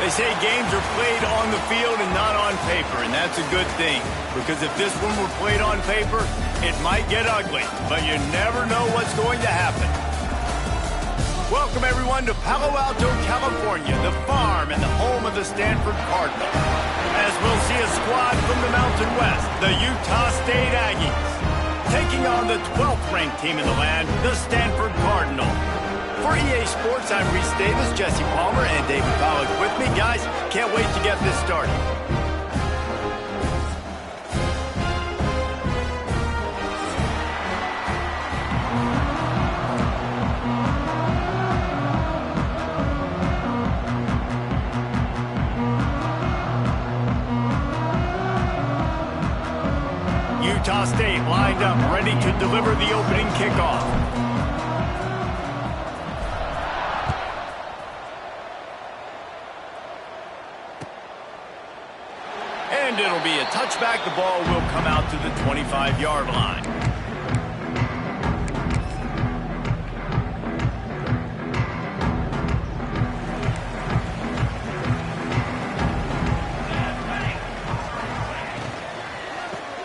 They say games are played on the field and not on paper, and that's a good thing. Because if this one were played on paper, it might get ugly. But you never know what's going to happen. Welcome, everyone, to Palo Alto, California, the farm and the home of the Stanford Cardinal. As we'll see a squad from the Mountain West, the Utah State Aggies, taking on the 12th-ranked team in the land, the Stanford Cardinal. For EA Sports, I'm Reese Davis, Jesse Palmer, and David Pollack with me. Guys, can't wait to get this started. Utah State lined up, ready to deliver the opening kickoff. And it'll be a touchback. The ball will come out to the 25-yard line.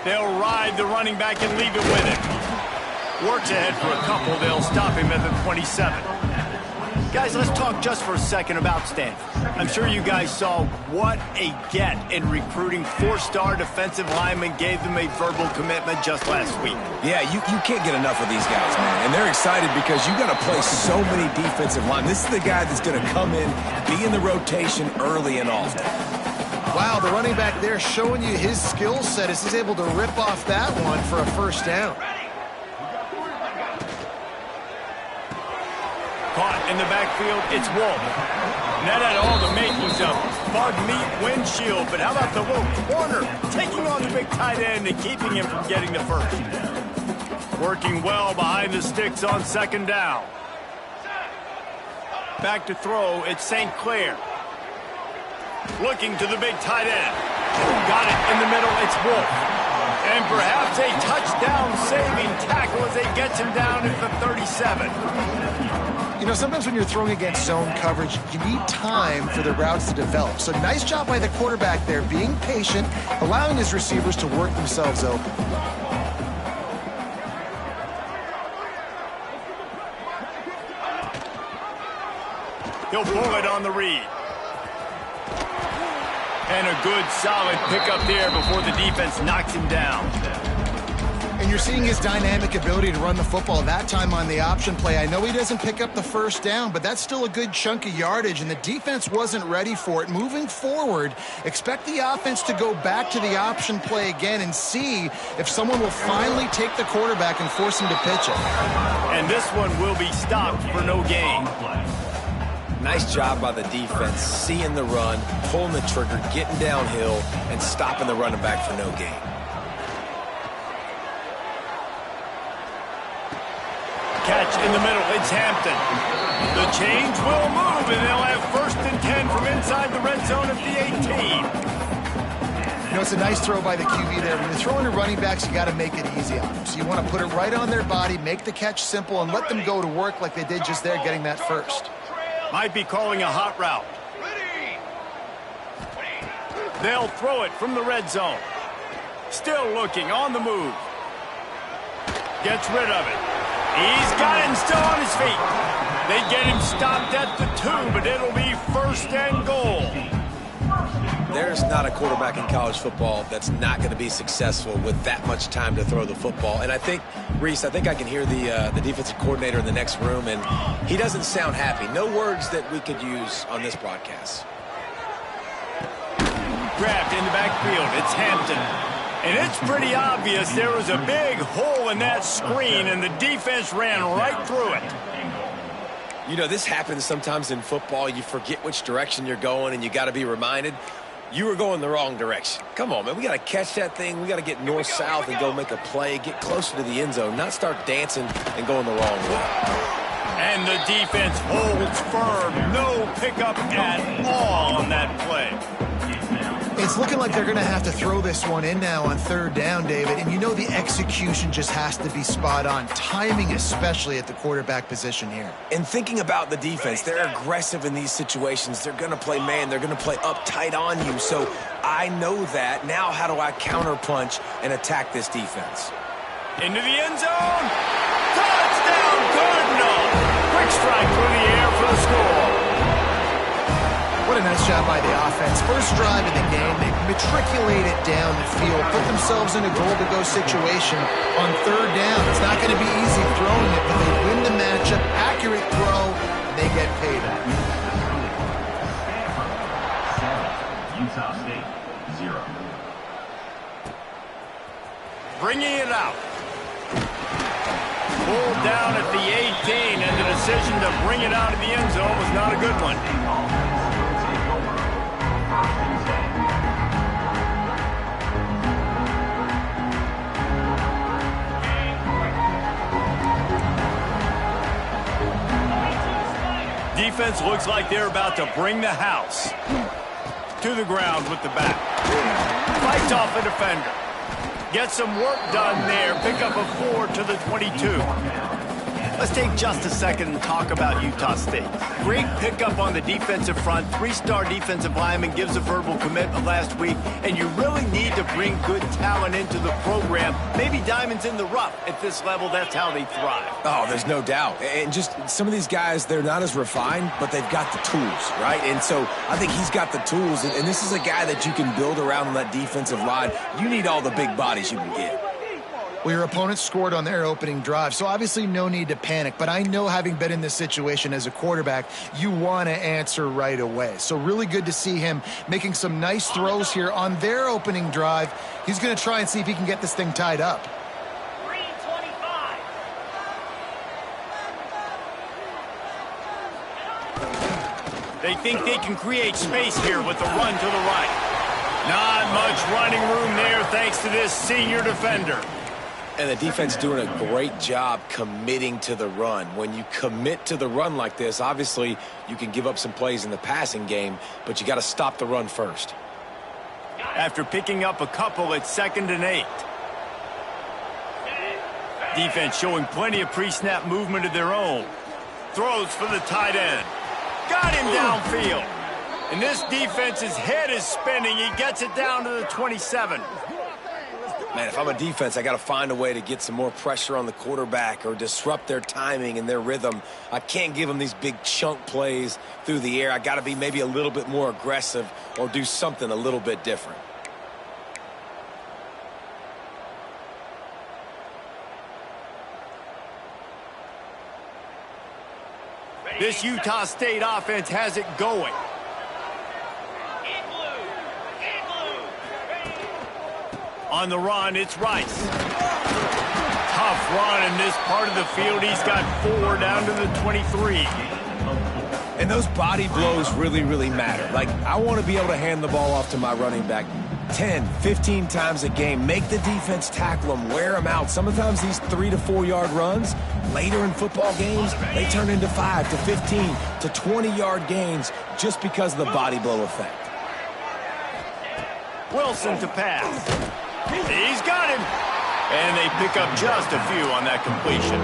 They'll ride the running back and leave it with him. Works ahead for a couple. They'll stop him at the 27. Guys, let's talk just for a second about Stanford. I'm sure you guys saw what a get in recruiting. 4-star defensive linemen gave them a verbal commitment just last week. Yeah, you can't get enough of these guys, man. And they're excited because you got to play so many defensive linemen. This is the guy that's going to come in, be in the rotation early and often. Wow, the running back there showing you his skill set as he's able to rip off that one for a first down. Caught in the backfield, it's Wolf. That had all the makings of bug meat windshield, but how about the little corner taking on the big tight end and keeping him from getting the first? Working well behind the sticks on second down. Back to throw, it's St. Clair. Looking to the big tight end. Got it in the middle, it's Wolf. And perhaps a touchdown-saving tackle as they get him down at the 37. You know, sometimes when you're throwing against zone coverage, you need time for the routes to develop. So nice job by the quarterback there, being patient, allowing his receivers to work themselves open. He'll pull it on the read. And a good, solid pickup there before the defense knocks him down. And you're seeing his dynamic ability to run the football, that time on the option play. I know he doesn't pick up the first down, but that's still a good chunk of yardage, and the defense wasn't ready for it. Moving forward, expect the offense to go back to the option play again and see if someone will finally take the quarterback and force him to pitch it. And this one will be stopped for no gain. Nice job by the defense, seeing the run, pulling the trigger, getting downhill, and stopping the running back for no gain. Catch in the middle, it's Hampton. The change will move, and they'll have 1st and 10 from inside the red zone at the 18. You know, it's a nice throw by the QB there. When you're throwing to running backs, you got to make it easy on them. So you want to put it right on their body, make the catch simple, and let them go to work like they did just there, getting that first. Might be calling a hot route. They'll throw it from the red zone. Still looking, on the move. Gets rid of it. He's got it and still on his feet. They get him stopped at the 2, but it'll be 1st and goal. There's not a quarterback in college football that's not going to be successful with that much time to throw the football. And I think, Reese, I can hear the defensive coordinator in the next room, and he doesn't sound happy. No words that we could use on this broadcast. Grabbed in the backfield, it's Hampton. And it's pretty obvious there was a big hole in that screen, and the defense ran right through it. You know, this happens sometimes in football. You forget which direction you're going, and you got to be reminded. You were going the wrong direction. Come on, man. We got to catch that thing. We got to get north-south and go make a play, get closer to the end zone, not start dancing and going the wrong way. And the defense holds firm. No pickup at all on that play. It's looking like they're going to have to throw this one in now on third down, David. And you know the execution just has to be spot on. Timing especially at the quarterback position here. And thinking about the defense, they're aggressive in these situations. They're going to play man. They're going to play uptight on you. So I know that. Now how do I counterpunch and attack this defense? Into the end zone. Touchdown, Cardinal. Quick strike through the air for the score. What a nice job by the offense. First drive of the game, they matriculate it down the field, put themselves in a goal-to-go situation on third down. It's not going to be easy throwing it, but they win the matchup, accurate throw, and they get paid off. Utah State, 0. Bringing it out. Pulled down at the 18, and the decision to bring it out of the end zone was not a good one. Defense looks like they're about to bring the house. To the ground with the back. Fights off a defender. Get some work done there. Pick up a 4 to the 22. Let's take just a second and talk about Utah State. Great pickup on the defensive front. 3-star defensive lineman gives a verbal commitment last week, and you really need to bring good talent into the program. Maybe diamonds in the rough. At this level, that's how they thrive. Oh, there's no doubt. And just some of these guys, they're not as refined, but they've got the tools, right? And so I think he's got the tools, and this is a guy that you can build around on that defensive line. You need all the big bodies you can get. Well, your opponent scored on their opening drive, so obviously no need to panic. But I know, having been in this situation as a quarterback, you want to answer right away. So really good to see him making some nice throws here on their opening drive. He's going to try and see if he can get this thing tied up. 3:25. They think they can create space here with the run to the right. Not much running room there thanks to this senior defender. And the defense doing a great job committing to the run. When you commit to the run like this, obviously you can give up some plays in the passing game, but you got to stop the run first. After picking up a couple, it's 2nd and 8. Defense showing plenty of pre-snap movement of their own. Throws for the tight end. Got him downfield. And this defense's head is spinning. He gets it down to the 27. Man, if I'm a defense, I got to find a way to get some more pressure on the quarterback or disrupt their timing and their rhythm. I can't give them these big chunk plays through the air. I got to be maybe a little bit more aggressive or do something a little bit different. This Utah State offense has it going. On the run, it's Rice. Tough run in this part of the field. He's got 4 down to the 23. And those body blows really, really matter. Like, I want to be able to hand the ball off to my running back 10, 15 times a game. Make the defense tackle them, wear them out. Sometimes these 3 to 4 yard runs, later in football games, they turn into 5 to 15 to 20-yard gains just because of the body blow effect. Wilson to pass. He's got him. And they pick up just a few on that completion.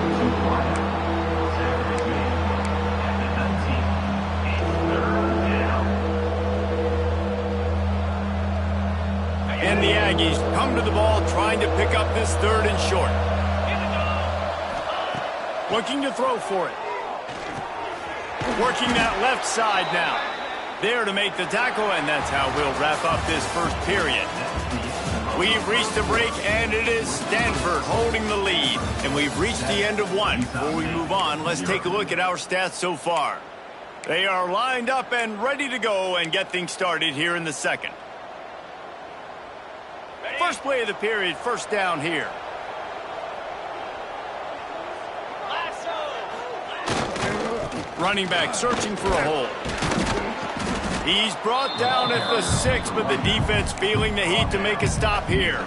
And the Aggies come to the ball trying to pick up this 3rd and short. Looking to throw for it. Working that left side now. There to make the tackle, and that's how we'll wrap up this first period. We've reached a break, and it is Stanford holding the lead. And we've reached the end of one. Before we move on, let's take a look at our stats so far. They are lined up and ready to go and get things started here in the second. First play of the period, first down here. Running back searching for a hole. He's brought down at the 6, but the defense feeling the heat to make a stop here.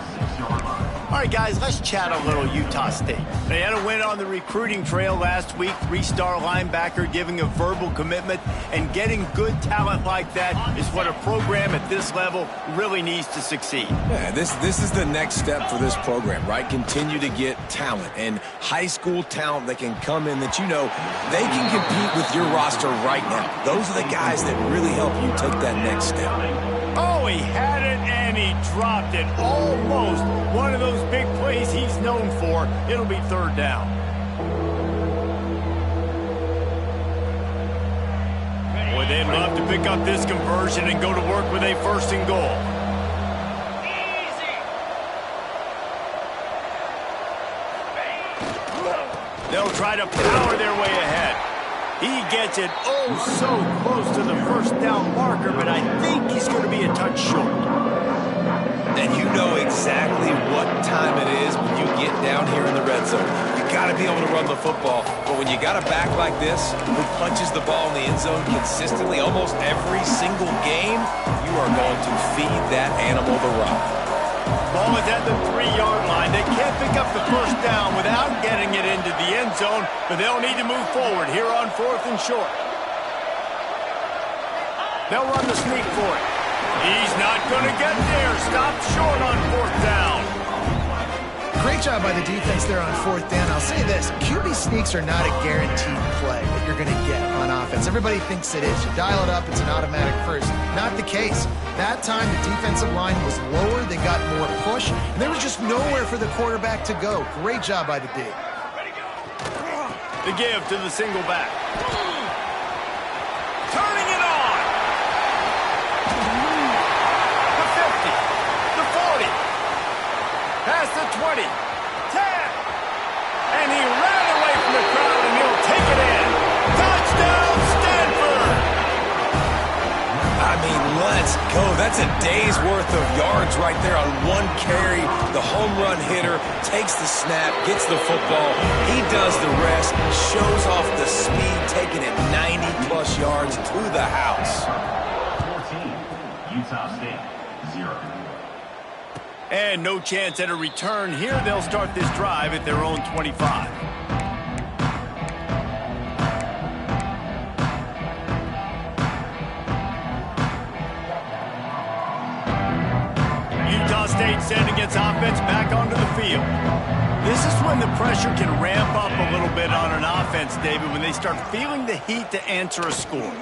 All right, guys, let's chat a little Utah State. They had a win on the recruiting trail last week. 3-star linebacker giving a verbal commitment, and getting good talent like that is what a program at this level really needs to succeed. Yeah, this is the next step for this program, right? Continue to get talent and high school talent that can come in that they can compete with your roster right now. Those are the guys that really help you take that next step. Oh, he had it and he dropped it. Almost one of those big plays he's known for. It'll be third down. Boy, they'd love to pick up this conversion and go to work with a first and goal. They'll try to power their way ahead. He gets it so close to the first down marker, but I think he's going to be a touch short. And you know exactly what time it is when you get down here in the red zone. You got to be able to run the football, but when you got a back like this who punches the ball in the end zone consistently almost every single game, you are going to feed that animal the rock. Ball is at the 3-yard line. They can't pick up the first down without getting it into the end zone, but they'll need to move forward here on 4th and short. They'll run the sneak for it. He's not going to get there. Stop short on 4th down. Great job by the defense there on 4th down. I'll say this, QB sneaks are not a guaranteed play that you're going to get on offense. Everybody thinks it is. You dial it up, it's an automatic first. Not the case. That time, the defensive line was lower. They got more push, and there was just nowhere for the quarterback to go. Great job by the D. The give to the single back. Turning it on. The 50. The 40. Past the 20. 10. And he ran away from the crowd, and he'll take it in. Touchdown, Stanford! I mean, let's go. That's a day's worth of yards right there on one carry. The home run hitter takes the snap, gets the football. He does the rest, shows off the speed, taking it 90-plus yards to the house. 14, Utah State, 0. And no chance at a return here. They'll start this drive at their own 25. Utah State sending its offense back onto the field. This is when the pressure can ramp up a little bit on an offense, David, when they start feeling the heat to answer a score.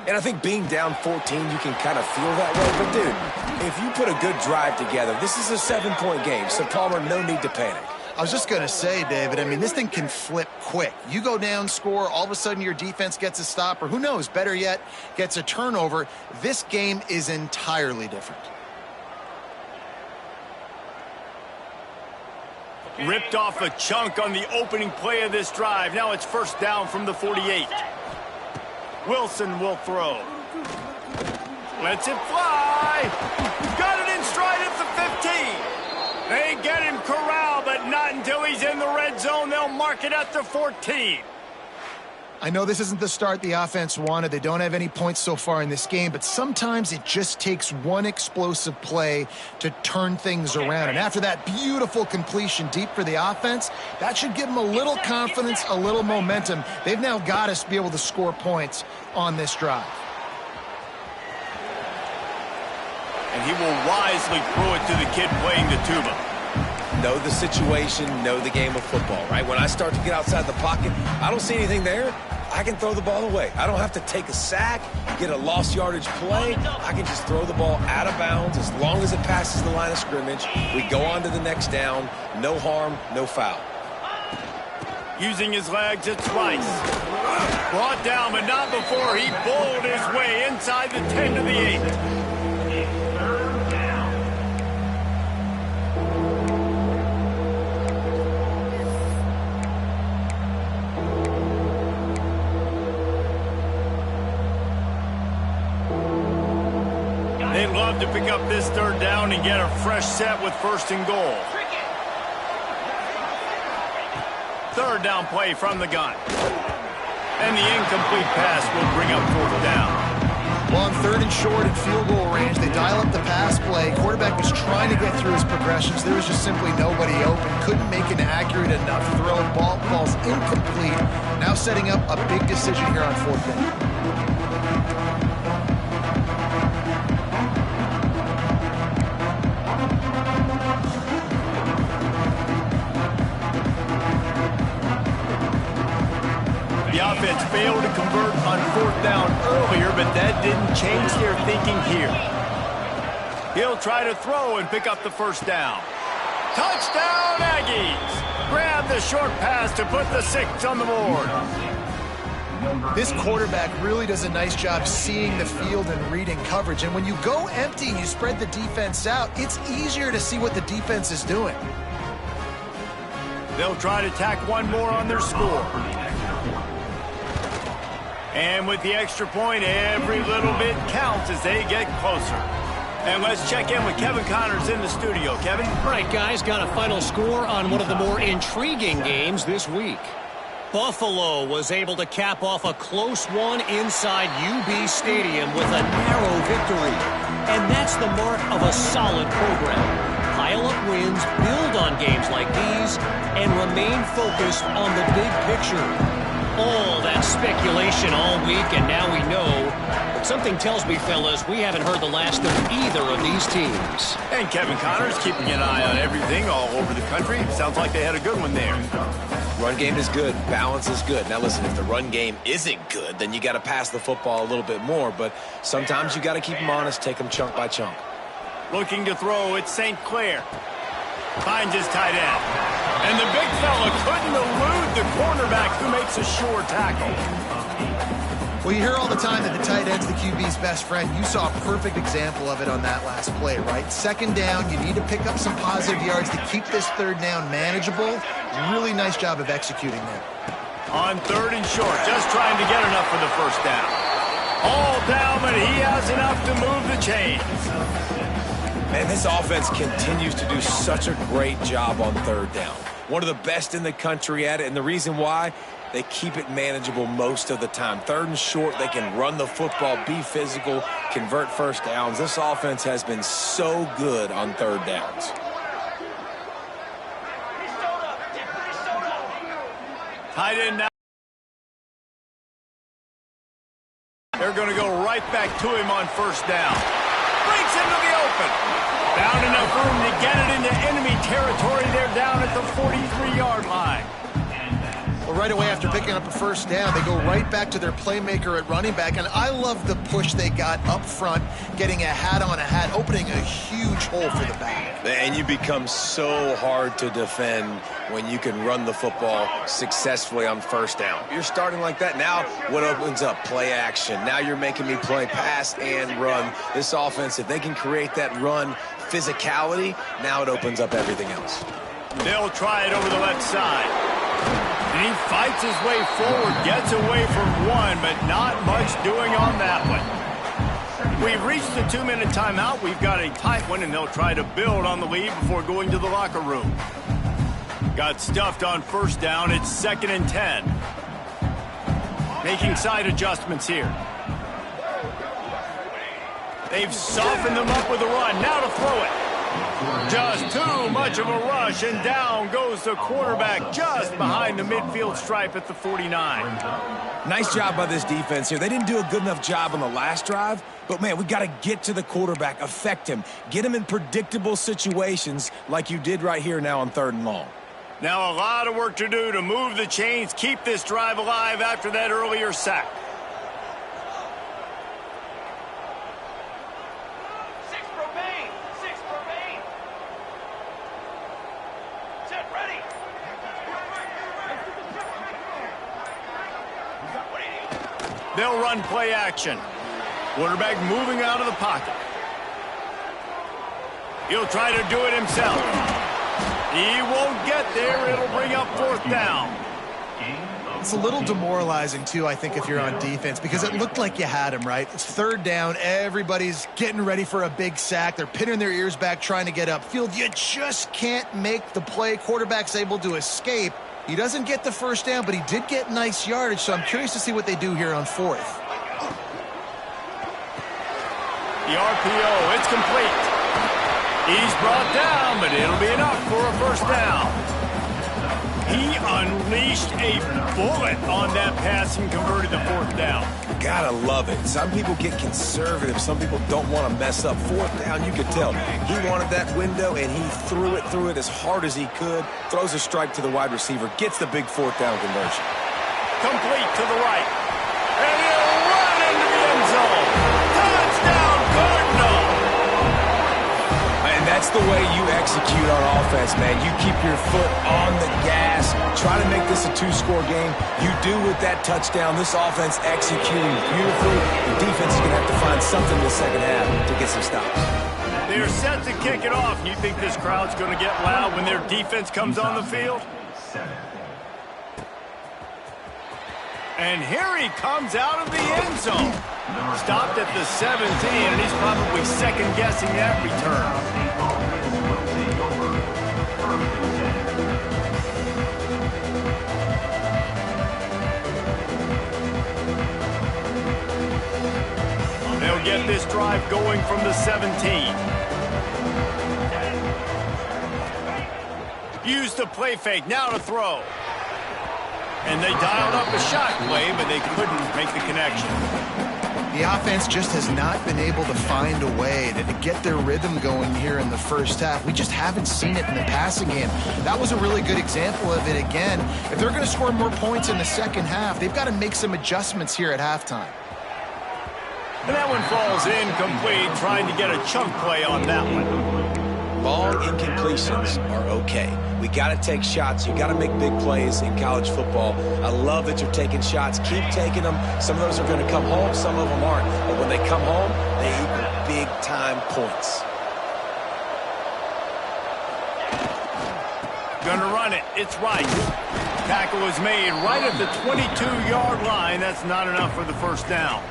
And I think being down 14, you can kind of feel that way. But, dude, if you put a good drive together, this is a 7-point game. So, Palmer, no need to panic. I was just going to say, David, I mean, this thing can flip quick. You go down, score, all of a sudden your defense gets a stop, or who knows, better yet, gets a turnover. This game is entirely different. Ripped off a chunk on the opening play of this drive. Now it's first down from the 48. Wilson will throw. Lets it fly. Got it in stride at the 15. They get him corralled, but not until he's in the red zone. They'll mark it at the 14. I know this isn't the start the offense wanted. They don't have any points so far in this game, but sometimes it just takes one explosive play to turn things around. And after that beautiful completion deep for the offense, that should give them a little confidence, a little momentum. They've now got to be able to score points on this drive. And he will wisely throw it to the kid playing the tuba. Know the situation, know the game of football, right? When I start to get outside the pocket, I don't see anything there, I can throw the ball away. I don't have to take a sack, get a lost yardage play. I can just throw the ball out of bounds as long as it passes the line of scrimmage. We go on to the next down. No harm, no foul. Using his legs, it's Rice. Brought down, but not before he bowled his way inside the 10 to the 8. They'd love to pick up this third down and get a fresh set with first and goal. Third down play from the gun. And the incomplete pass will bring up fourth down. Well, on 3rd and short and field goal range, they dial up the pass play. Quarterback was trying to get through his progressions. There was just simply nobody open. Couldn't make an accurate enough throw. Ball's incomplete. Now setting up a big decision here on 4th down. The offense failed to convert on 4th down earlier, but that didn't change their thinking here. He'll try to throw and pick up the 1st down. Touchdown, Aggies! Grab the short pass to put the 6 on the board. This quarterback really does a nice job seeing the field and reading coverage. And when you go empty and you spread the defense out, it's easier to see what the defense is doing. They'll try to tack one more on their score. And with the extra point, every little bit counts as they get closer. And let's check in with Kevin Connors in the studio. Kevin? All right, guys, got a final score on one of the more intriguing games this week. Buffalo was able to cap off a close one inside UB Stadium with a narrow victory. And that's the mark of a solid program. Pile up wins, build on games like these, and remain focused on the big picture. All that speculation all week, and now we know. But something tells me, fellas, we haven't heard the last of either of these teams. And Kevin Connors keeping an eye on everything all over the country. Sounds like they had a good one there. Run game is good. Balance is good. Now, listen, if the run game isn't good, then you got to pass the football a little bit more. But sometimes you got to keep them honest, take them chunk by chunk. Looking to throw, it's St. Clair. Finds his tight end. And the big fella couldn't elude the cornerback who makes a sure tackle. Well, you hear all the time that the tight end's the QB's best friend. You saw a perfect example of it on that last play, right? 2nd down, you need to pick up some positive yards to keep this 3rd down manageable. Really nice job of executing there. On 3rd and short, just trying to get enough for the 1st down. All down, but he has enough to move the chains. Man, this offense continues to do such a great job on 3rd down. One of the best in the country at it, and the reason why, they keep it manageable most of the time. 3rd and short, they can run the football, be physical, convert 1st downs. This offense has been so good on 3rd downs. Tight end now. They're going to go right back to him on 1st down. Breaks into the open. Found enough room to get it into enemy territory. They're down at the 43-yard line. Well, right away after picking up a 1st down, they go right back to their playmaker at running back. And I love the push they got up front, getting a hat on a hat, opening a huge hole for the back. And you become so hard to defend when you can run the football successfully on 1st down. You're starting like that. Now what opens up? Play action. Now you're making me play pass and run. This offense, if they can create that run physicality, now it opens up everything else. They'll try it over the left side. And he fights his way forward, gets away from one, but not much doing on that one. We've reached the 2-minute timeout. We've got a tight one, and they'll try to build on the lead before going to the locker room. Got stuffed on 1st down. It's 2nd and 10. Making side adjustments here. They've softened them up with a run. Now to throw it. Just too much of a rush, and down goes the quarterback just behind the midfield stripe at the 49. Nice job by this defense here. They didn't do a good enough job on the last drive, but, man, we got to get to the quarterback, affect him, get him in predictable situations like you did right here now on 3rd and long. Now a lot of work to do to move the chains, keep this drive alive after that earlier sack. They'll run play action. Quarterback moving out of the pocket. He'll try to do it himself. He won't get there. It'll bring up 4th down. It's a little demoralizing, too, I think, if you're on defense, because it looked like you had him, right? It's 3rd down. Everybody's getting ready for a big sack. They're pinning their ears back, trying to get upfield. You just can't make the play. Quarterback's able to escape. He doesn't get the 1st down, but he did get nice yardage, so I'm curious to see what they do here on 4th. The RPO, it's complete. He's brought down, but it'll be enough for a first down. He unleashed a bullet on that pass and converted the fourth down. Gotta love it. Some people get conservative. Some people don't want to mess up. Fourth down, you could tell. He wanted that window, and he threw it as hard as he could. Throws a strike to the wide receiver. Gets the big fourth down conversion. Complete to the right. And he'll run into the end zone. Touchdown, Cardinal! And that's the way you execute on offense, man. You keep your foot on the gas. Try to make this a two-score game. You do with that touchdown. This offense executing beautifully. The defense is going to have to find something in the second half to get some stops. They're set to kick it off. You think this crowd's going to get loud when their defense comes on the field? And here he comes out of the end zone. Stopped at the 17, and he's probably second-guessing that return. They'll get this drive going from the 17. Use the play fake, now to throw. And they dialed up a shot play, but they couldn't make the connection. The offense just has not been able to find a way to get their rhythm going here in the first half. We just haven't seen it in the passing game. That was a really good example of it again. If they're going to score more points in the second half, they've got to make some adjustments here at halftime. And that one falls incomplete, trying to get a chunk play on that one. Long incompletions are okay. We got to take shots. You got to make big plays in college football. I love that you're taking shots. Keep taking them. Some of those are going to come home. Some of them aren't. But when they come home, they equal big-time points. Gonna run it. It's right. Tackle was made right at the 22-yard line. That's not enough for the first down.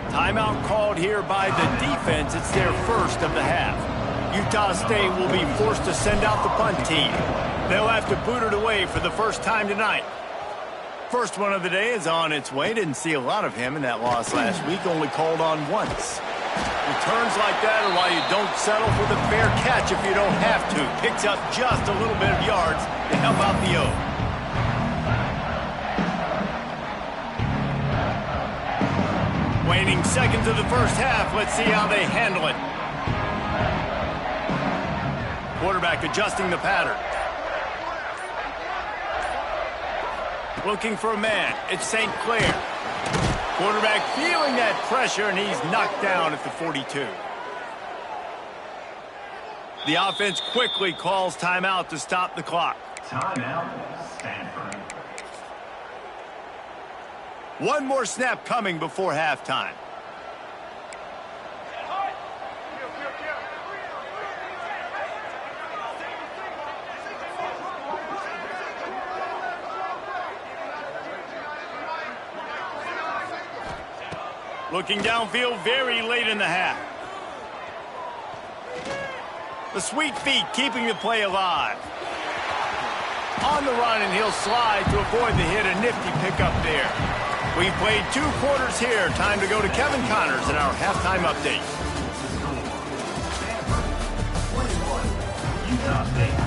Timeout called here by the defense. It's their first of the half. Utah State will be forced to send out the punt team. They'll have to boot it away for the first time tonight. First one of the day is on its way. Didn't see a lot of him in that loss last week. Only called on once. Returns like that are why you don't settle for the fair catch if you don't have to. Picks up just a little bit of yards to help out the O. Waning seconds of the first half. Let's see how they handle it. Quarterback adjusting the pattern. Looking for a man. It's St. Clair. Quarterback feeling that pressure, and he's knocked down at the 42. The offense quickly calls timeout to stop the clock. Timeout, Stanford. One more snap coming before halftime. Looking downfield very late in the half. The sweet feet keeping the play alive. On the run, and he'll slide to avoid the hit. A nifty pickup there. We've played 2 quarters here. Time to go to Kevin Connors in our halftime update. Utah State.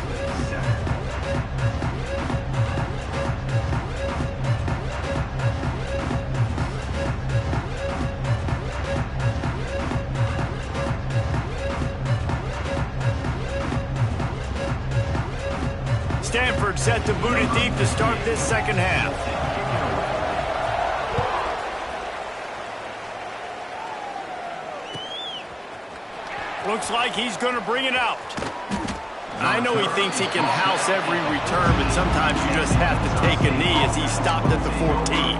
Stanford set to boot it deep to start this second half. Looks like he's going to bring it out. I know he thinks he can house every return, but sometimes you just have to take a knee as he stopped at the 14.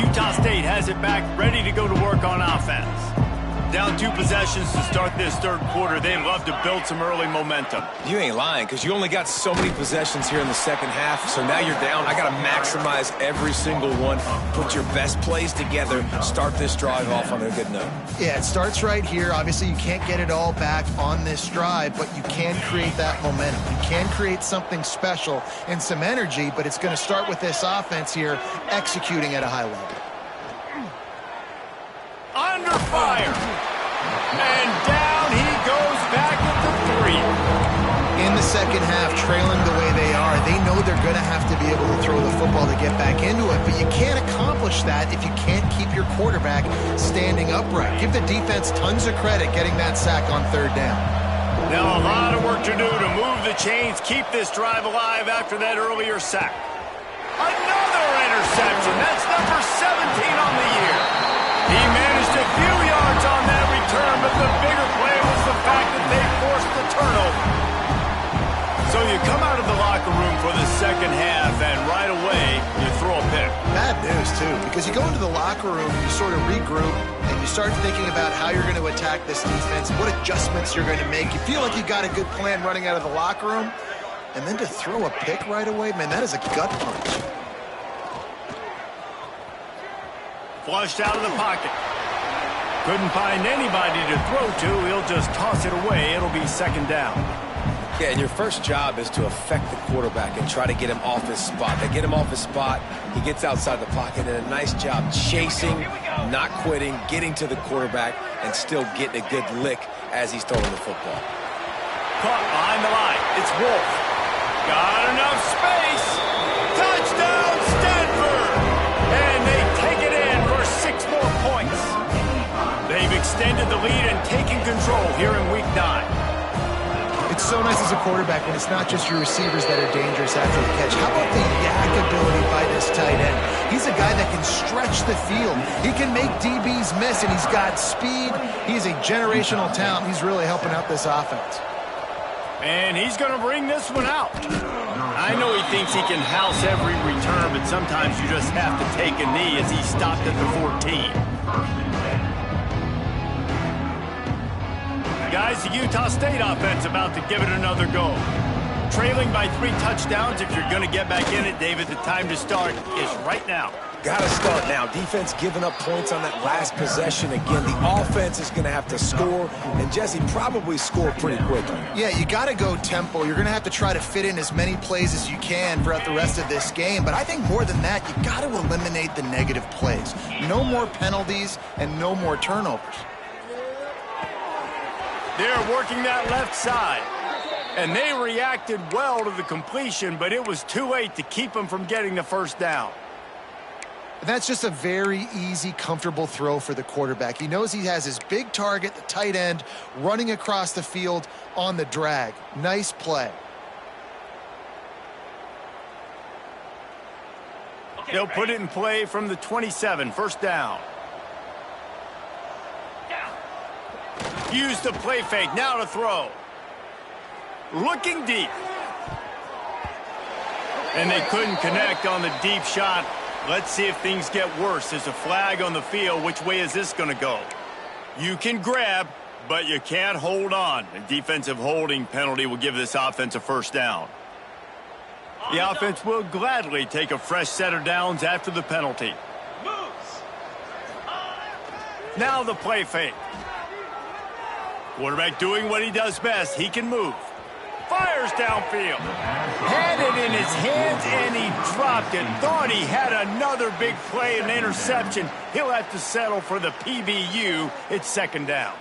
Utah State has it back, ready to go to work on offense. Down 2 possessions to start this third quarter. They'd love to build some early momentum. You ain't lying, because you only got so many possessions here in the second half, so now you're down. I got to maximize every single one. Put your best plays together. Start this drive off on a good note. Yeah, it starts right here. Obviously, you can't get it all back on this drive, but you can create that momentum. You can create something special and some energy, but it's going to start with this offense here executing at a high level. Under fire. And down he goes back at the 3. In the second half, trailing the way they are, they know they're going to have to be able to throw the football to get back into it, but you can't accomplish that if you can't keep your quarterback standing upright. Give the defense tons of credit getting that sack on third down. Now a lot of work to do to move the chains, keep this drive alive after that earlier sack. Another interception. That's number 17 on the year. He managed a few yards on that return, but the bigger play was the fact that they forced the turnover. So you come out of the locker room for the second half, and right away, you throw a pick. Bad news, too, because you go into the locker room, you sort of regroup, and you start thinking about how you're going to attack this defense, what adjustments you're going to make. You feel like you got a good plan running out of the locker room, and then to throw a pick right away, man, that is a gut punch. Flushed out of the pocket. Couldn't find anybody to throw to. He'll just toss it away. It'll be second down. Yeah, and your first job is to affect the quarterback and try to get him off his spot. They get him off his spot, he gets outside the pocket, and a nice job chasing, not quitting, getting to the quarterback, and still getting a good lick as he's throwing the football. Caught behind the line. It's Wolf. Got enough space. Touchdown, Stanford! And they take it in for 6 more points. They've extended the lead and taken control here in Week 9. It's so nice as a quarterback when it's not just your receivers that are dangerous after the catch. How about the yak ability by this tight end? He's a guy that can stretch the field. He can make DBs miss, and he's got speed. He's a generational talent. He's really helping out this offense. And he's going to bring this one out. I know he thinks he can house every return, but sometimes you just have to take a knee as he stopped at the 14. Guys, the Utah State offense about to give it another go. Trailing by 3 touchdowns. If you're going to get back in it, David, the time to start is right now. Got to start now. Defense giving up points on that last possession. Again, the offense is going to have to score, and Jesse probably score pretty quickly. Yeah, you got to go tempo. You're going to have to try to fit in as many plays as you can throughout the rest of this game. But I think more than that, you got to eliminate the negative plays. No more penalties and no more turnovers. They're working that left side. And they reacted well to the completion, but it was too late to keep them from getting the first down. That's just a very easy, comfortable throw for the quarterback. He knows he has his big target, the tight end, running across the field on the drag. Nice play. They'll put it in play from the 27, first down. Use the play fake, now to throw. Looking deep. And they couldn't connect on the deep shot. Let's see if things get worse. There's a flag on the field. Which way is this going to go? You can grab, but you can't hold on. A defensive holding penalty will give this offense a first down. The offense will gladly take a fresh set of downs after the penalty. Now the play fake. Quarterback doing what he does best. He can move. Fires downfield. Had it in his hands, and he dropped it. Thought he had another big play, an interception. He'll have to settle for the PBU. It's second down.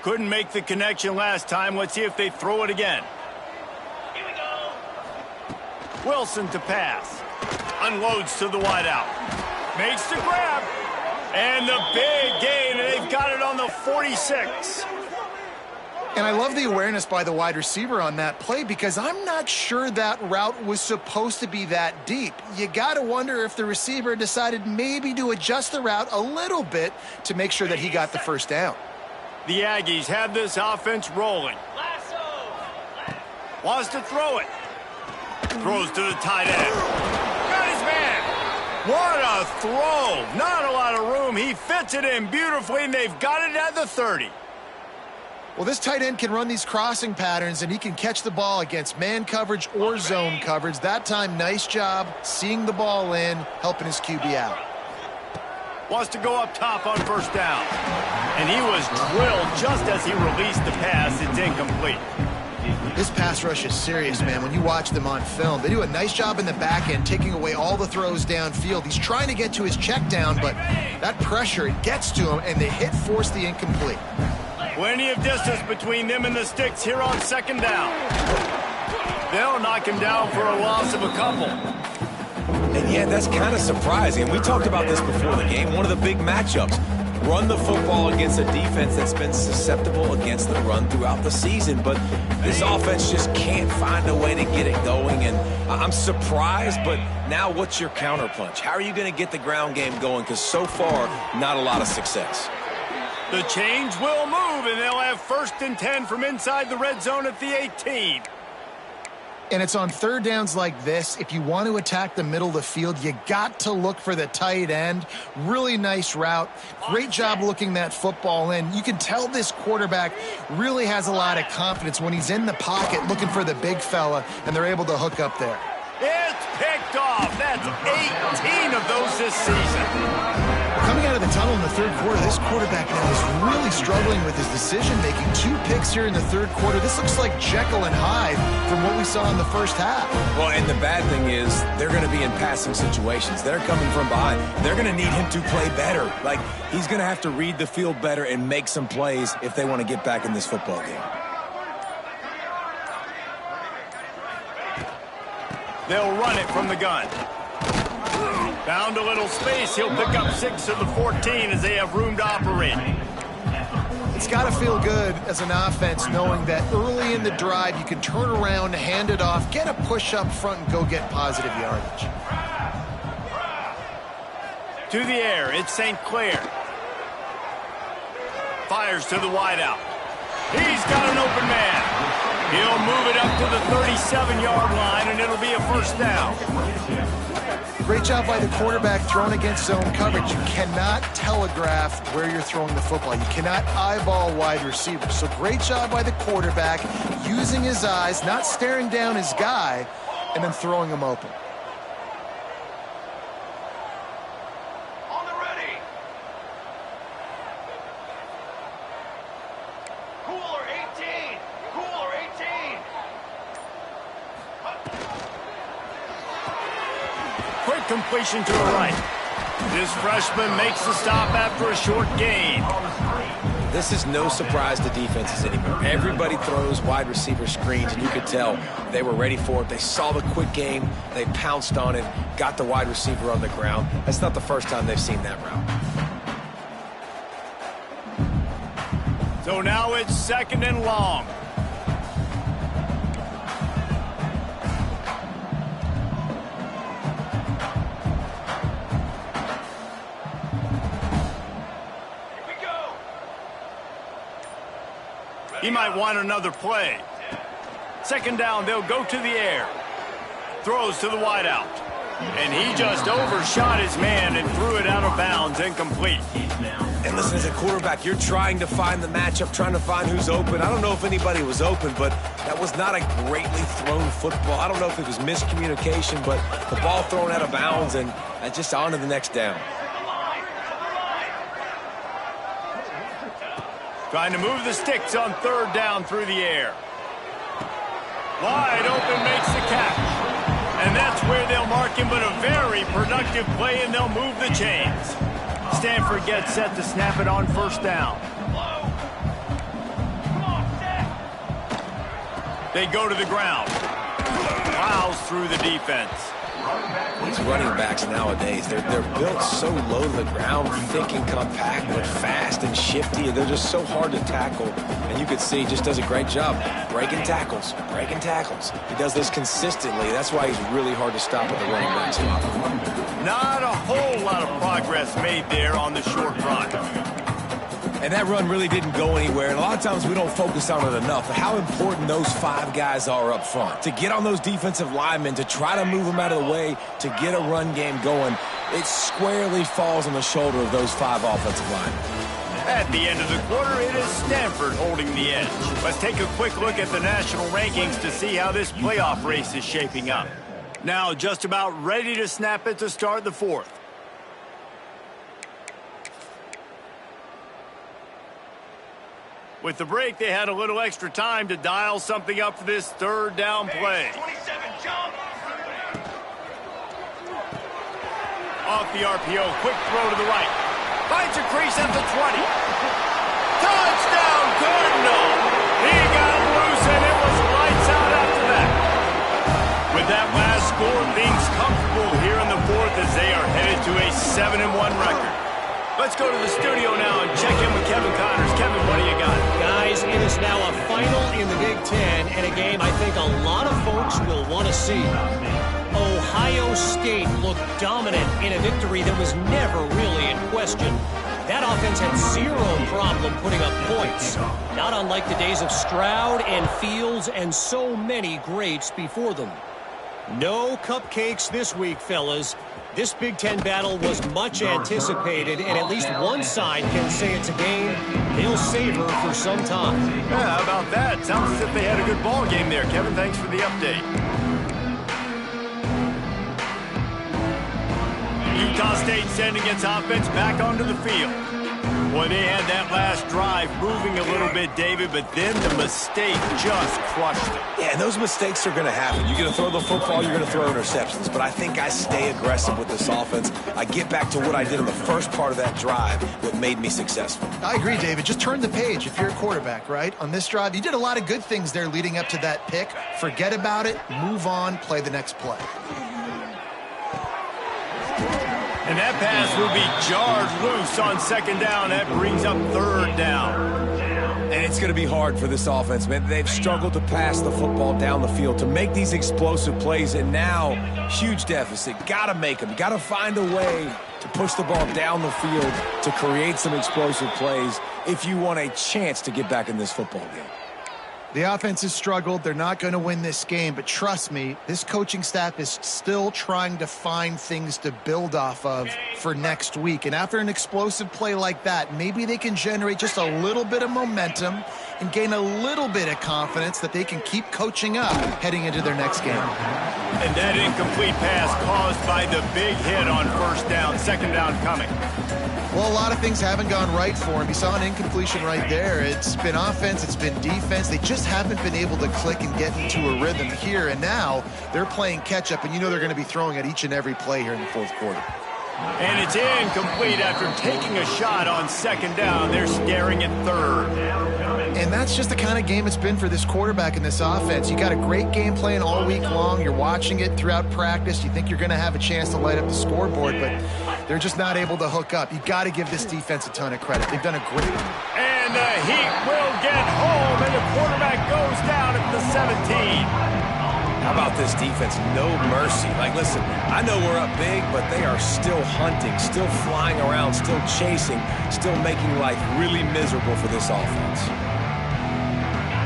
Couldn't make the connection last time. Let's see if they throw it again. Here we go. Wilson to pass. Unloads to the wideout. Makes the grab. And the big gain. They've got it on the 46. And I love the awareness by the wide receiver on that play because I'm not sure that route was supposed to be that deep. You got to wonder if the receiver decided maybe to adjust the route a little bit to make sure that he got the first down. The Aggies have this offense rolling. Wants to throw it. Throws to the tight end. Got his man. What a throw. Not a lot of room. He fits it in beautifully, and they've got it at the 30. Well, this tight end can run these crossing patterns, and he can catch the ball against man coverage or zone coverage. That time, nice job seeing the ball in, helping his QB out. Wants to go up top on first down. And he was drilled just as he released the pass. It's incomplete. This pass rush is serious, man. When you watch them on film, they do a nice job in the back end, taking away all the throws downfield. He's trying to get to his check down, but that pressure, it gets to him, and the hit forced the incomplete. Plenty of distance between them and the sticks here on second down. They'll knock him down for a loss of a couple. And yeah, that's kind of surprising. We talked about this before the game. One of the big matchups. Run the football against a defense that's been susceptible against the run throughout the season. But this offense just can't find a way to get it going. And I'm surprised, but now what's your counterpunch? How are you going to get the ground game going? Because so far, not a lot of success. The change will move, and they'll have 1st and 10 from inside the red zone at the 18. And it's on third downs like this. If you want to attack the middle of the field, you got to look for the tight end. Really nice route. Great job looking that football in. You can tell this quarterback really has a lot of confidence when he's in the pocket looking for the big fella, and they're able to hook up there. It's picked off. That's 18 of those this season. Coming out of the tunnel in the third quarter, this quarterback now is really struggling with his decision-making. 2 picks here in the third quarter. This looks like Jekyll and Hyde from what we saw in the first half. Well, and the bad thing is they're going to be in passing situations. They're coming from behind. They're going to need him to play better. Like, he's going to have to read the field better and make some plays if they want to get back in this football game. They'll run it from the gun. Found a little space. He'll pick up 6 of the 14 as they have room to operate. It's got to feel good as an offense knowing that early in the drive you can turn around, hand it off, get a push up front, and go get positive yardage. To the air, it's St. Clair. Fires to the wideout. He's got an open man. He'll move it up to the 37-yard line, and it'll be a first down. Great job by the quarterback throwing against zone coverage. You cannot telegraph where you're throwing the football. You cannot eyeball wide receivers. So great job by the quarterback using his eyes, not staring down his guy, and then throwing him open. On the ready. Cooler 18. Cooler 18. Quick completion to the right. This freshman makes the stop after a short gain. This is no surprise to defenses anymore. Everybody throws wide receiver screens, and you could tell they were ready for it. They saw the quick game. They pounced on it, got the wide receiver on the ground. That's not the first time they've seen that route. So now it's 2nd and long. He might want another play. 2nd down, they'll go to the air. Throws to the wideout. And he just overshot his man and threw it out of bounds, incomplete. And listen, as a quarterback, you're trying to find the matchup, trying to find who's open. I don't know if anybody was open, but that was not a greatly thrown football. I don't know if it was miscommunication, but the ball thrown out of bounds and just on to the next down. Trying to move the sticks on 3rd down through the air. Wide open, makes the catch. And that's where they'll mark him, but a very productive play, and they'll move the chains. Stanford gets set to snap it on 1st down. They go to the ground. Plows through the defense. These running backs nowadays, they're built so low to the ground, thick and compact, but fast and shifty. They're just so hard to tackle. And you can see he just does a great job breaking tackles, breaking tackles. He does this consistently. That's why he's really hard to stop at the running back spot. Not a whole lot of progress made there on the short run. And that run really didn't go anywhere. And a lot of times we don't focus on it enough. But how important those 5 guys are up front. To get on those defensive linemen, to try to move them out of the way, to get a run game going, it squarely falls on the shoulder of those 5 offensive linemen. At the end of the quarter, it is Stanford holding the edge. Let's take a quick look at the national rankings to see how this playoff race is shaping up. Now just about ready to snap it to start the 4th. With the break, they had a little extra time to dial something up for this 3rd down play. 27, jump! Off the RPO, quick throw to the right. Finds a crease at the 20. Touchdown, Cardinal! He got loose, and it was lights out after that. With that last score, things comfortable here in the 4th as they are headed to a 7-1 record. Let's go to the studio now and check in with Kevin Connors. Kevin, what do you got? Guys, it is now a final in the Big Ten, and a game I think a lot of folks will want to see. Ohio State looked dominant in a victory that was never really in question. That offense had 0 problem putting up points, not unlike the days of Stroud and Fields and so many greats before them. No cupcakes this week, fellas. This Big Ten battle was much anticipated, and at least one side can say it's a game they'll savor for some time. Yeah, how about that? Sounds as if they had a good ball game there. Kevin, thanks for the update. Utah State sending its offense back onto the field. Boy, they had that last drive moving a little bit, David, but then the mistake just crushed them. Yeah, and those mistakes are going to happen. You're going to throw the football, you're going to throw interceptions. But I think I stay aggressive with this offense. I get back to what I did in the first part of that drive, what made me successful. I agree, David. Just turn the page if you're a quarterback, right? On this drive, you did a lot of good things there leading up to that pick. Forget about it, move on, play the next play. And that pass will be jarred loose on 2nd down. That brings up 3rd down. And it's going to be hard for this offense, man. They've struggled to pass the football down the field, to make these explosive plays, and now, huge deficit. Got to make them. Got to find a way to push the ball down the field to create some explosive plays if you want a chance to get back in this football game. The offense has struggled. They're not going to win this game, but trust me, this coaching staff is still trying to find things to build off of for next week. And after an explosive play like that, maybe they can generate just a little bit of momentum and gain a little bit of confidence that they can keep coaching up heading into their next game. And that incomplete pass caused by the big hit on 1st down, 2nd down coming. Well, a lot of things haven't gone right for him. You saw an incompletion right there. It's been offense, it's been defense. They just haven't been able to click and get into a rhythm here. And now they're playing catch-up, and you know they're going to be throwing at each and every play here in the 4th quarter. And it's incomplete after taking a shot on 2nd down. They're staring at 3rd. And that's just the kind of game it's been for this quarterback in this offense. You got a great game plan all week long. You're watching it throughout practice. You think you're going to have a chance to light up the scoreboard, but they're just not able to hook up. You got to give this defense a ton of credit. They've done a great job. And the Heat will get home, and the quarterback goes down at the 17. How about this defense? No mercy. Like, listen, I know we're up big, but they are still hunting, still flying around, still chasing, still making life really miserable for this offense.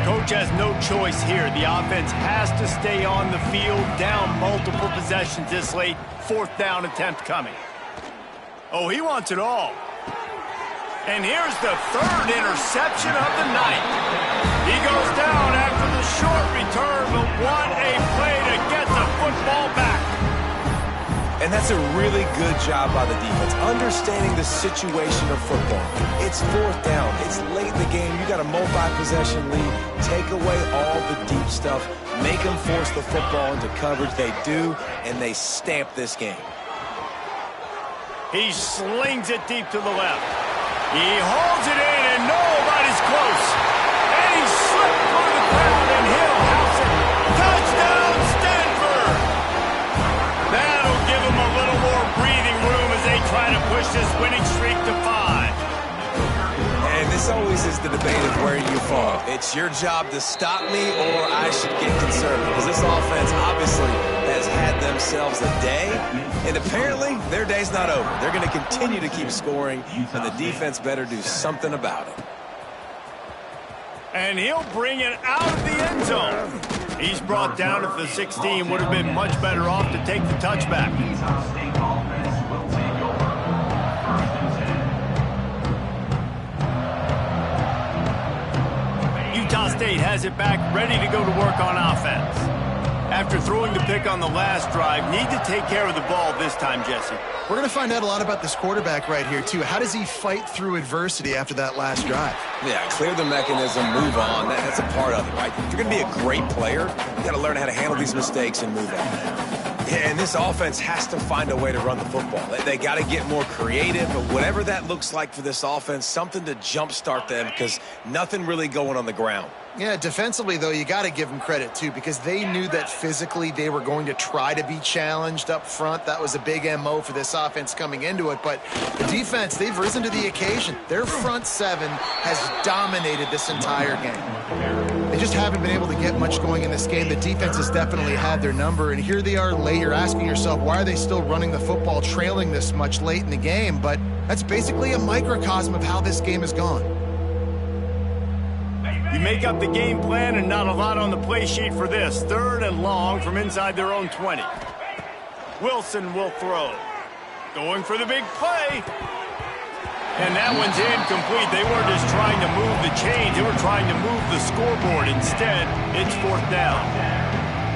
Coach has no choice here. The offense has to stay on the field, down multiple possessions this late. 4th down attempt coming. Oh, he wants it all. And here's the 3rd interception of the night. He goes down after the short return, but what a play to get the football back. And that's a really good job by the defense, understanding the situation of football. It's 4th down. It's late in the game. You got a multi-possession lead. Take away all the deep stuff. Make them force the football into coverage. They do, and they stamp this game. He slings it deep to the left. He holds it in, and nobody's close. And he slipped through the crowd, and he'll house it. Touchdown, Stanford! That'll give him a little more breathing room as they try to push this winning streak to 5. And this always is the debate of where you fall. It's your job to stop me, or I should get conservative, because this offense obviously has had themselves a day, and apparently their day's not over. They're going to continue to keep scoring, and the defense better do something about it. And he'll bring it out of the end zone. He's brought down at the 16. Would have been much better off to take the touchback. Utah State has it back, ready to go to work on offense. After throwing the pick on the last drive, need to take care of the ball this time, Jesse. We're going to find out a lot about this quarterback right here, too. How does he fight through adversity after that last drive? Yeah, clear the mechanism, move on. That's a part of it, right? If you're going to be a great player, you got to learn how to handle these mistakes and move on. Yeah, and this offense has to find a way to run the football. They got to get more creative, but whatever that looks like for this offense, something to jumpstart them because nothing really going on the ground. Yeah, defensively, though, you got to give them credit, too, because they knew that physically they were going to try to be challenged up front. That was a big MO for this offense coming into it. But the defense, they've risen to the occasion. Their front seven has dominated this entire game. They just haven't been able to get much going in this game. The defense has definitely had their number. And here they are late. You're asking yourself, why are they still running the football, trailing this much late in the game? But that's basically a microcosm of how this game has gone. You make up the game plan and not a lot on the play sheet for this. 3rd and long from inside their own 20. Wilson will throw. Going for the big play. And that one's incomplete. They weren't just trying to move the chains. They were trying to move the scoreboard. Instead, it's 4th down.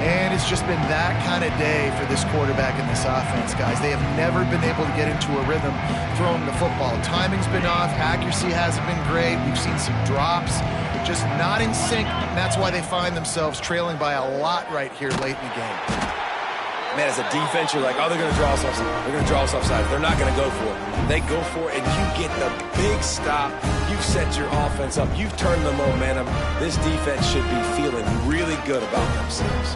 And it's just been that kind of day for this quarterback and this offense, guys. They have never been able to get into a rhythm throwing the football. Timing's been off. Accuracy hasn't been great. We've seen some drops. Just not in sync. And that's why they find themselves trailing by a lot right here late in the game. Man, as a defense, you're like, oh, they're going to draw us offside. They're going to draw us offside. They're not going to go for it. They go for it, and you get the big stop. You've set your offense up. You've turned the momentum. This defense should be feeling really good about themselves.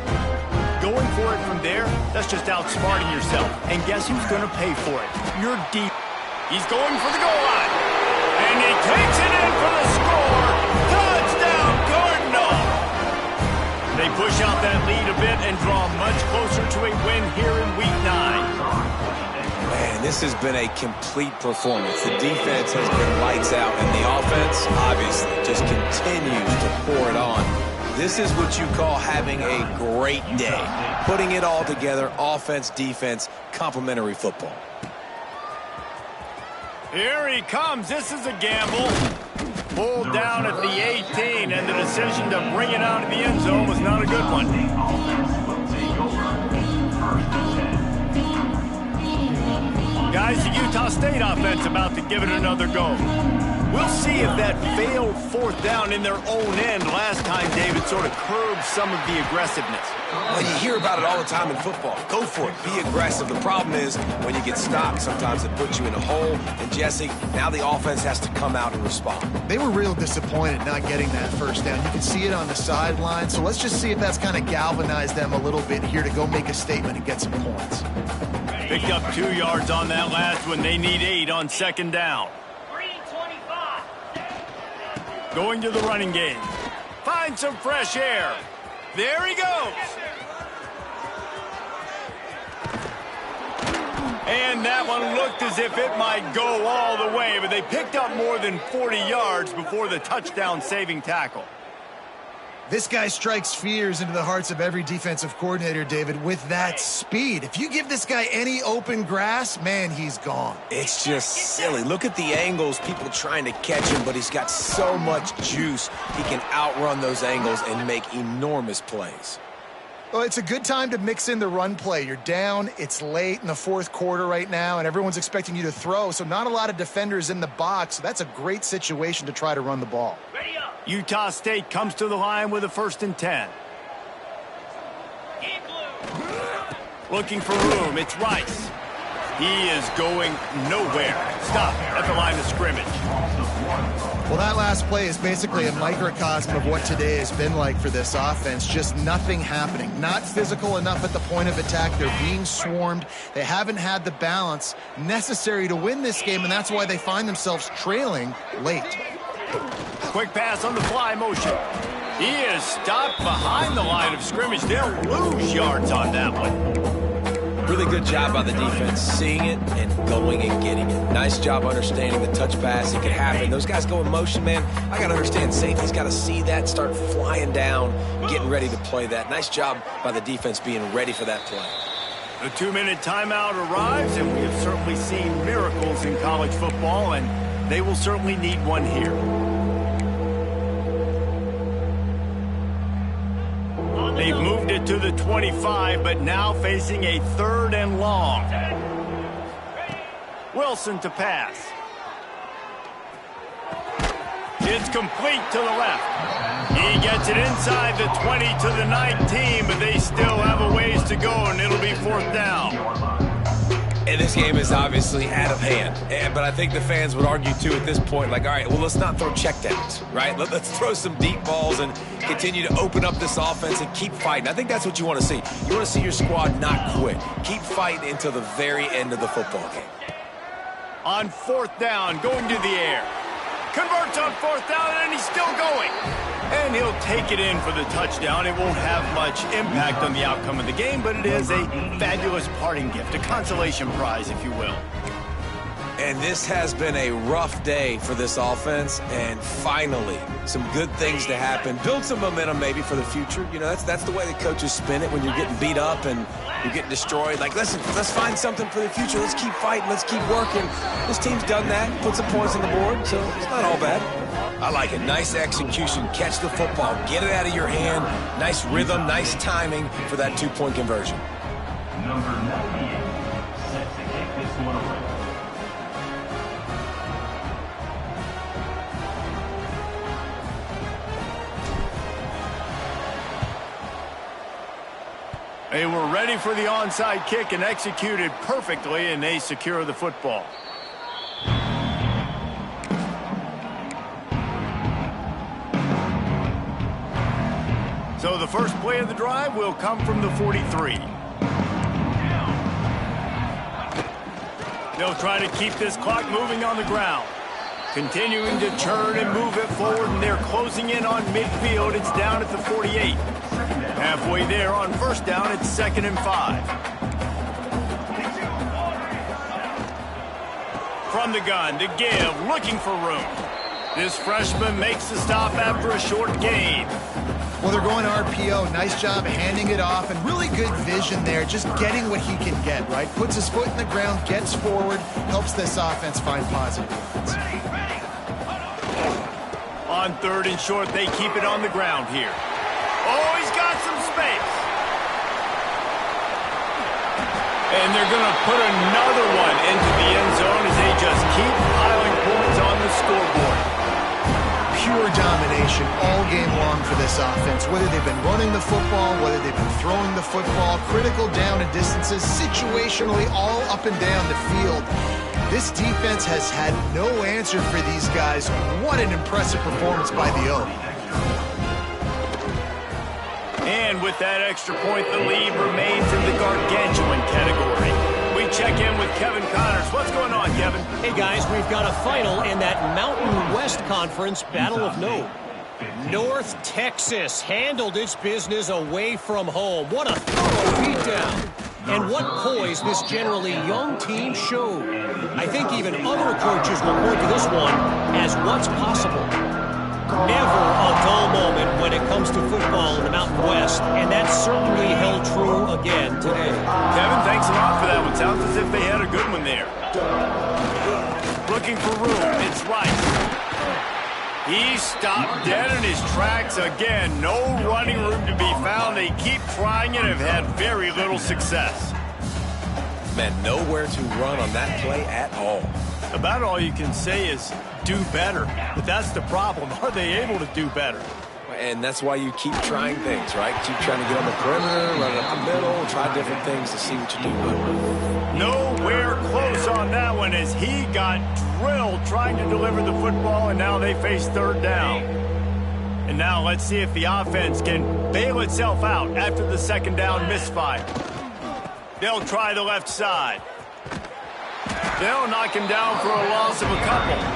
Going for it from there, that's just outsmarting yourself. And guess who's going to pay for it? You're deep. He's going for the goal line. And he takes it in for the score. Touchdown, Cardinal. They push out that lead a bit and draw much closer to a win here in Week 9. Man, this has been a complete performance. The defense has been lights out, and the offense, obviously, just continues to pour it on. This is what you call having a great day. Putting it all together, offense, defense, complementary football. Here he comes. This is a gamble. Pulled down at the 18, and the decision to bring it out of the end zone was not a good one. Guys, the Utah State offense about to give it another go. We'll see if that failed 4th down in their own end last time, David, sort of curbed some of the aggressiveness. Well, you hear about it all the time in football. Go for it. Be aggressive. The problem is when you get stopped, sometimes it puts you in a hole. And, Jesse, now the offense has to come out and respond. They were real disappointed not getting that 1st down. You can see it on the sideline. So let's just see if that's kind of galvanized them a little bit here to go make a statement and get some points. Picked up 2 yards on that last one. They need 8 on 2nd down. Going to the running game. Find some fresh air. There he goes. And that one looked as if it might go all the way, but they picked up more than 40 yards before the touchdown-saving tackle. This guy strikes fears into the hearts of every defensive coordinator, David, with that speed. If you give this guy any open grass, man, he's gone. It's just silly. Look at the angles, people trying to catch him, but he's got so much juice. He can outrun those angles and make enormous plays. Well, it's a good time to mix in the run play. You're down, it's late in the 4th quarter right now, and everyone's expecting you to throw, so not a lot of defenders in the box. So that's a great situation to try to run the ball. Utah State comes to the line with a 1st and 10. Looking for room, it's Rice. He is going nowhere. Stop at the line of scrimmage. Well, that last play is basically a microcosm of what today has been like for this offense. Just nothing happening. Not physical enough at the point of attack. They're being swarmed. They haven't had the balance necessary to win this game, and that's why they find themselves trailing late. Quick pass on the fly motion. He is stopped behind the line of scrimmage. They'll lose yards on that one. Really good job by the defense, seeing it and going and getting it. Nice job understanding the touch pass. It could happen. Those guys go in motion, man. I got to understand, safety's got to see that, start flying down, getting ready to play that. Nice job by the defense being ready for that play. The 2-minute timeout arrives, and we have certainly seen miracles in college football, and they will certainly need one here. They've moved it to the 25, but now facing a 3rd and long. Wilson to pass. It's complete to the left. He gets it inside the 20 to the 19, but they still have a ways to go, and it'll be 4th down. And this game is obviously out of hand. But I think the fans would argue, too, at this point, like, all right, well, let's not throw checkdowns, right? Let's throw some deep balls and continue to open up this offense and keep fighting. I think that's what you want to see. You want to see your squad not quit. Keep fighting until the very end of the football game. On 4th down, going to the air. Converts on 4th down, and he's still going. And he'll take it in for the touchdown. It won't have much impact on the outcome of the game, but it is a fabulous parting gift, a consolation prize, if you will. And this has been a rough day for this offense, and finally, some good things to happen. Build some momentum maybe for the future. You know, that's the way the coaches spin it when you're getting beat up and you're getting destroyed. Like, listen, let's find something for the future. Let's keep fighting. Let's keep working. This team's done that. Put some points on the board, so it's not all bad. I like it. Nice execution. Catch the football. Get it out of your hand. Nice rhythm, nice timing for that 2-point conversion. Number 98, set to kick this one away. They were ready for the onside kick and executed perfectly, and they secure the football. So the first play of the drive will come from the 43. They'll try to keep this clock moving on the ground. Continuing to turn and move it forward, and they're closing in on midfield. It's down at the 48. Halfway there on 1st down, it's 2nd and 5. From the gun to give, looking for room. This freshman makes the stop after a short gain. Well, they're going RPO. Nice job handing it off, and really good vision there, just getting what he can get, right? Puts his foot in the ground, gets forward, helps this offense find positive points. On 3rd and short, they keep it on the ground here. Oh, he's got some space. And they're going to put another one into the end zone as they just keep piling points on the scoreboard. Pure domination all game long for this offense. Whether they've been running the football, whether they've been throwing the football, critical down and distances, situationally all up and down the field. This defense has had no answer for these guys. What an impressive performance by the O. And with that extra point, the lead remains in the gargantuan category. We check in with Kevin Connors. What's going on, Kevin? Hey, guys, we've got a final in that Mountain West Conference battle of note. North Texas handled its business away from home. What a thorough beatdown. And what poise this generally young team showed. I think even other coaches will point to this one as what's possible. Never a dull moment when it comes to football in the Mountain West, and that certainly held true again today. Kevin, thanks a lot for that one. Sounds as if they had a good one there. Looking for room. It's Rice. He stopped dead in his tracks again. No running room to be found. They keep trying and have had very little success. Man, nowhere to run on that play at all. About all you can say is do better. But that's the problem. Are they able to do better? And that's why you keep trying things, right? Keep trying to get on the perimeter, run it up the middle, try different things to see what you do well. Nowhere close on that one as he got drilled trying to deliver the football, and now they face 3rd down. And now let's see if the offense can bail itself out after the 2nd down misfire. They'll try the left side. They'll knock him down for a loss of a couple.